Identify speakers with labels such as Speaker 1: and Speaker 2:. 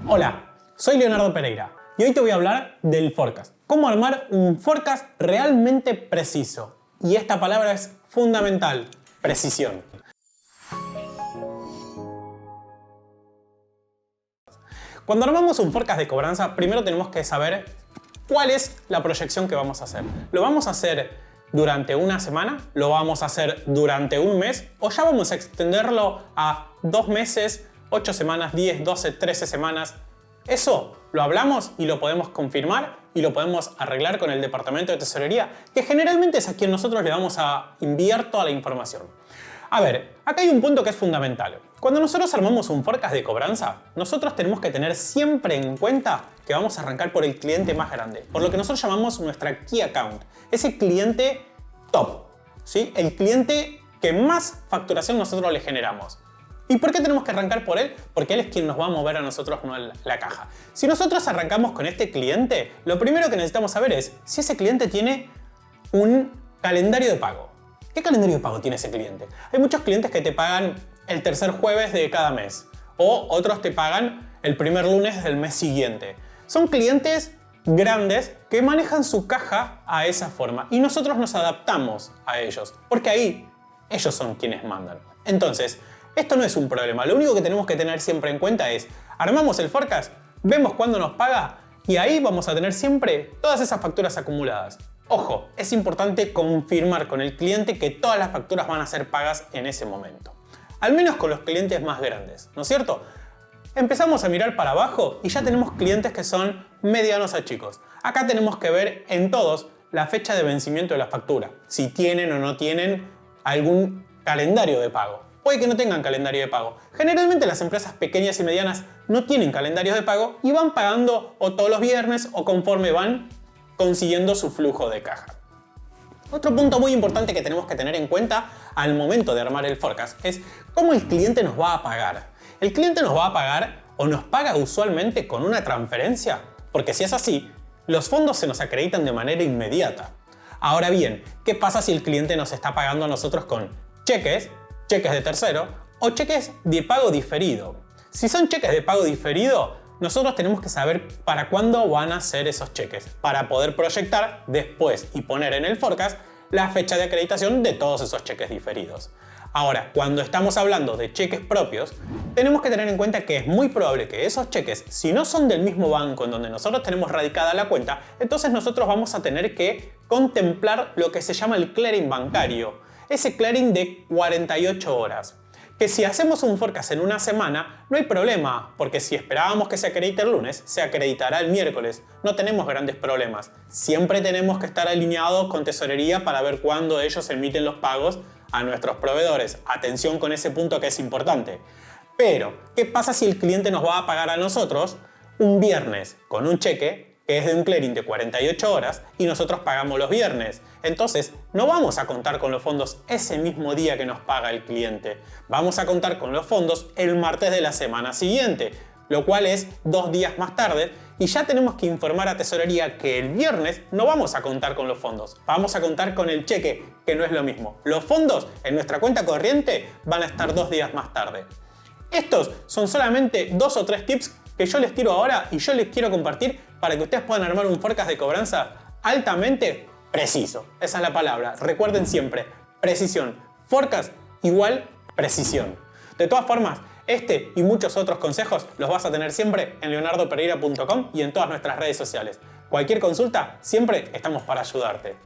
Speaker 1: Hola, soy Leonardo Pereira y hoy te voy a hablar del forecast. Cómo armar un forecast realmente preciso. Y esta palabra es fundamental, precisión. Cuando armamos un forecast de cobranza, primero tenemos que saber cuál es la proyección que vamos a hacer. ¿Lo vamos a hacer durante una semana? ¿Lo vamos a hacer durante un mes? ¿O ya vamos a extenderlo a 2 meses, 8 semanas, 10, 12, 13 semanas? Eso lo hablamos y lo podemos confirmar y lo podemos arreglar con el departamento de tesorería, que generalmente es a quien nosotros le vamos a enviar toda la información. A ver, acá hay un punto que es fundamental. Cuando nosotros armamos un forecast de cobranza, nosotros tenemos que tener siempre en cuenta que vamos a arrancar por el cliente más grande, por lo que nosotros llamamos nuestra Key Account, ese cliente top, ¿sí? El cliente que más facturación nosotros le generamos. ¿Y por qué tenemos que arrancar por él? Porque él es quien nos va a mover a nosotros la caja. Si nosotros arrancamos con este cliente, lo primero que necesitamos saber es si ese cliente tiene un calendario de pago. ¿Qué calendario de pago tiene ese cliente? Hay muchos clientes que te pagan el tercer jueves de cada mes o otros te pagan el primer lunes del mes siguiente. Son clientes grandes que manejan su caja a esa forma y nosotros nos adaptamos a ellos porque ahí ellos son quienes mandan. Entonces, esto no es un problema. Lo único que tenemos que tener siempre en cuenta es armamos el forecast, vemos cuándo nos paga y ahí vamos a tener siempre todas esas facturas acumuladas. Ojo, es importante confirmar con el cliente que todas las facturas van a ser pagas en ese momento. Al menos con los clientes más grandes, ¿no es cierto? Empezamos a mirar para abajo y ya tenemos clientes que son medianos a chicos. Acá tenemos que ver en todos la fecha de vencimiento de la factura, si tienen o no tienen algún calendario de pago. Puede que no tengan calendario de pago. Generalmente las empresas pequeñas y medianas no tienen calendarios de pago y van pagando o todos los viernes o conforme van consiguiendo su flujo de caja. Otro punto muy importante que tenemos que tener en cuenta al momento de armar el forecast es cómo el cliente nos va a pagar. ¿El cliente nos va a pagar o nos paga usualmente con una transferencia? Porque si es así, los fondos se nos acreditan de manera inmediata. Ahora bien, ¿qué pasa si el cliente nos está pagando a nosotros con cheques de tercero o cheques de pago diferido? Si son cheques de pago diferido, nosotros tenemos que saber para cuándo van a ser esos cheques para poder proyectar después y poner en el forecast la fecha de acreditación de todos esos cheques diferidos. Ahora, cuando estamos hablando de cheques propios, tenemos que tener en cuenta que es muy probable que esos cheques, si no son del mismo banco en donde nosotros tenemos radicada la cuenta, entonces nosotros vamos a tener que contemplar lo que se llama el clearing bancario. Ese clearing de 48 horas. Que si hacemos un forecast en una semana, no hay problema, porque si esperábamos que se acredite el lunes, se acreditará el miércoles. No tenemos grandes problemas. Siempre tenemos que estar alineados con tesorería para ver cuándo ellos emiten los pagos a nuestros proveedores. Atención con ese punto que es importante. Pero, ¿qué pasa si el cliente nos va a pagar a nosotros un viernes con un cheque que es de un clearing de 48 horas y nosotros pagamos los viernes? Entonces, no vamos a contar con los fondos ese mismo día que nos paga el cliente. Vamos a contar con los fondos el martes de la semana siguiente, lo cual es 2 días más tarde, y ya tenemos que informar a tesorería que el viernes no vamos a contar con los fondos. Vamos a contar con el cheque, que no es lo mismo. Los fondos en nuestra cuenta corriente van a estar 2 días más tarde. Estos son solamente 2 o 3 tips que yo les tiro ahora y yo les quiero compartir para que ustedes puedan armar un forecast de cobranza altamente preciso. Esa es la palabra. Recuerden siempre, precisión. Forecast igual precisión. De todas formas, este y muchos otros consejos los vas a tener siempre en leonardopereira.com y en todas nuestras redes sociales. Cualquier consulta, siempre estamos para ayudarte.